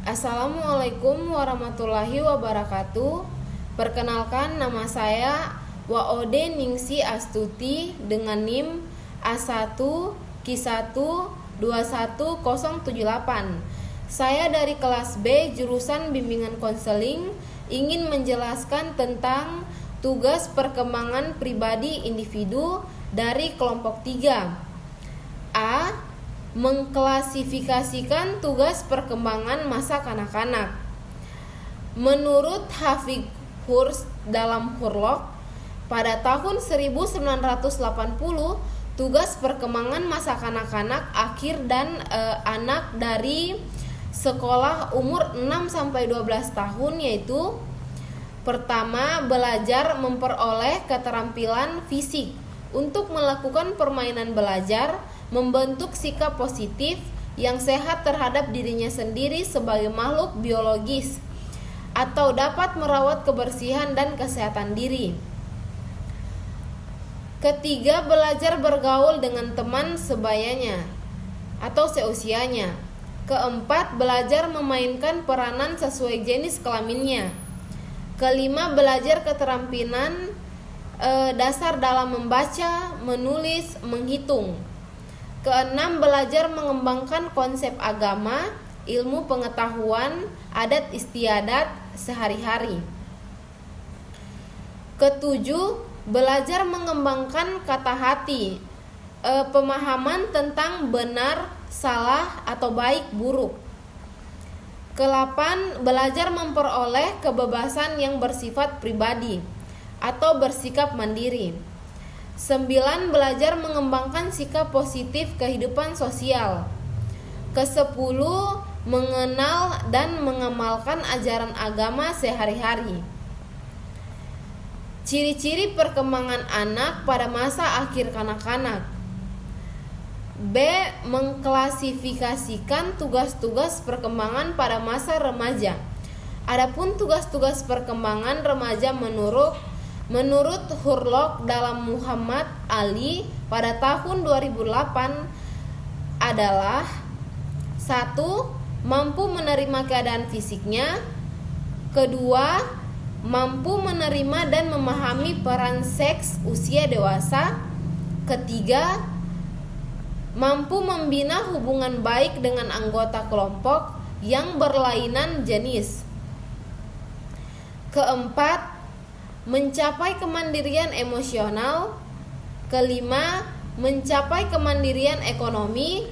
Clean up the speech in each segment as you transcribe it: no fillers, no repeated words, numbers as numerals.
Assalamualaikum warahmatullahi wabarakatuh. Perkenalkan, nama saya Waode Ningsi Astuti dengan NIM A1Q1 21078. Saya dari kelas B jurusan bimbingan konseling, ingin menjelaskan tentang tugas perkembangan pribadi individu dari kelompok 3. A. Mengklasifikasikan tugas perkembangan masa kanak-kanak. Menurut Hafik Hurst dalam Hurlock, pada tahun 1980, tugas perkembangan masa kanak-kanak akhir dan anak dari sekolah umur 6-12 tahun yaitu: pertama, belajar memperoleh keterampilan fisik untuk melakukan permainan belajar, membentuk sikap positif yang sehat terhadap dirinya sendiri sebagai makhluk biologis, atau dapat merawat kebersihan dan kesehatan diri. Ketiga, belajar bergaul dengan teman sebayanya atau seusianya. Keempat, belajar memainkan peranan sesuai jenis kelaminnya. Kelima, belajar keterampilan dasar dalam membaca, menulis, menghitung. Keenam, belajar mengembangkan konsep agama, ilmu pengetahuan, adat istiadat sehari-hari. Ketujuh, belajar mengembangkan kata hati, pemahaman tentang benar, salah, atau baik, buruk. Kelapan, belajar memperoleh kebebasan yang bersifat pribadi atau bersikap mandiri. 9, belajar mengembangkan sikap positif kehidupan sosial. Ke-10, mengenal dan mengamalkan ajaran agama sehari-hari. Ciri-ciri perkembangan anak pada masa akhir kanak-kanak. B. Mengklasifikasikan tugas-tugas perkembangan pada masa remaja. Adapun tugas-tugas perkembangan remaja menurut Hurlock dalam Muhammad Ali pada tahun 2008 adalah: 1. Mampu menerima keadaan fisiknya. 2. Mampu menerima dan memahami peran seks usia dewasa. 3. Mampu membina hubungan baik dengan anggota kelompok yang berlainan jenis. 4. Mencapai kemandirian emosional. 5. Mencapai kemandirian ekonomi.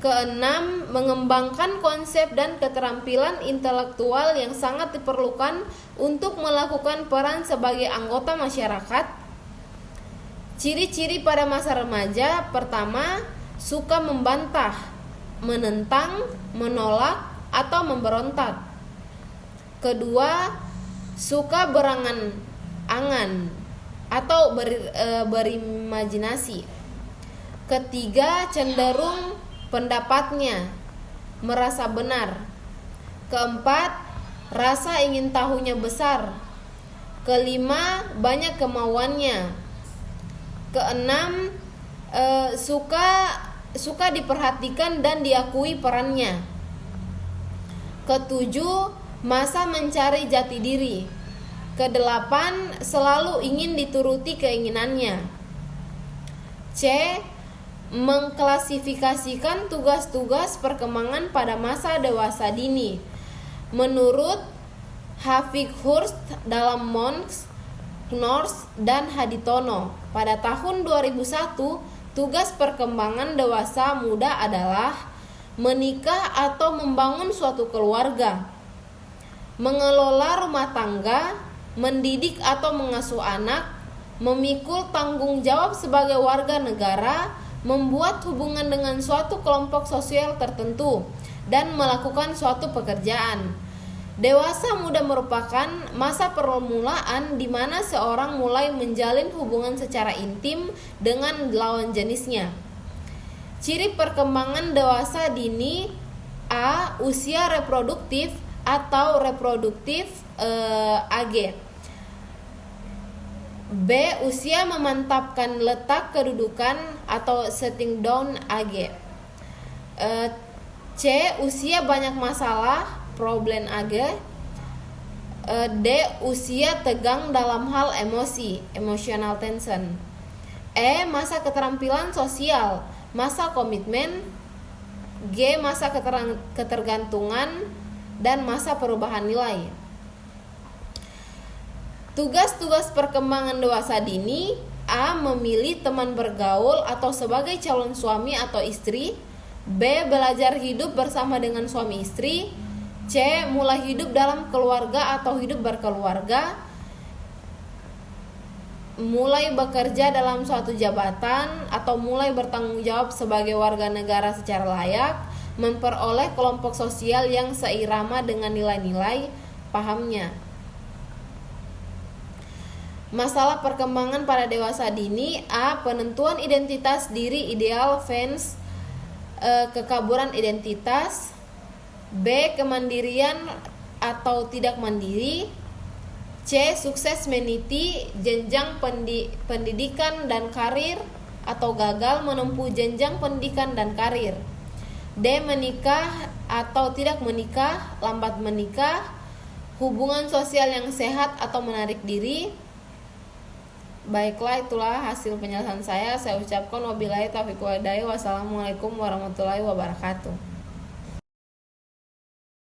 6. Mengembangkan konsep dan keterampilan intelektual yang sangat diperlukan untuk melakukan peran sebagai anggota masyarakat. Ciri-ciri pada masa remaja. Pertama, suka membantah, menentang, menolak, atau memberontak. Kedua, suka berangan-angan atau berimajinasi. Ketiga, cenderung pendapatnya, merasa benar. Keempat, rasa ingin tahunya besar. Kelima, banyak kemauannya. Keenam, suka diperhatikan dan diakui perannya. Ketujuh, masa mencari jati diri. Kedelapan, selalu ingin dituruti keinginannya. C. Mengklasifikasikan tugas-tugas perkembangan pada masa dewasa dini. Menurut Hafik Hurst dalam Mons, Knorrs, dan Haditono pada tahun 2001, tugas perkembangan dewasa muda adalah menikah atau membangun suatu keluarga, mengelola rumah tangga, mendidik atau mengasuh anak, memikul tanggung jawab sebagai warga negara, membuat hubungan dengan suatu kelompok sosial tertentu, dan melakukan suatu pekerjaan. Dewasa muda merupakan masa permulaan di mana seorang mulai menjalin hubungan secara intim dengan lawan jenisnya. Ciri perkembangan dewasa dini: A. Usia reproduktif atau reproduktif AG. B. Usia memantapkan letak kedudukan atau setting down AG. C. Usia banyak masalah, problem age. D. Usia tegang dalam hal emosi, emotional tension. E. Masa keterampilan sosial, masa komitmen. G. Masa ketergantungan dan masa perubahan nilai. Tugas-tugas perkembangan dewasa dini. A. Memilih teman bergaul atau sebagai calon suami atau istri. B. Belajar hidup bersama dengan suami istri. C. Mulai hidup dalam keluarga atau hidup berkeluarga. Mulai bekerja dalam suatu jabatan atau mulai bertanggung jawab sebagai warga negara secara layak. Memperoleh kelompok sosial yang seirama dengan nilai-nilai pahamnya. Masalah perkembangan pada dewasa dini. A. Penentuan identitas diri ideal fans, kekaburan identitas. B. Kemandirian atau tidak mandiri. C. Sukses meniti jenjang pendidikan dan karir atau gagal menempuh jenjang pendidikan dan karir. D. Menikah atau tidak menikah, lambat menikah. Hubungan sosial yang sehat atau menarik diri. Baiklah, itulah hasil penjelasan saya. Saya ucapkan wabillahi taufiq wal hidayah. Wassalamualaikum warahmatullahi wabarakatuh.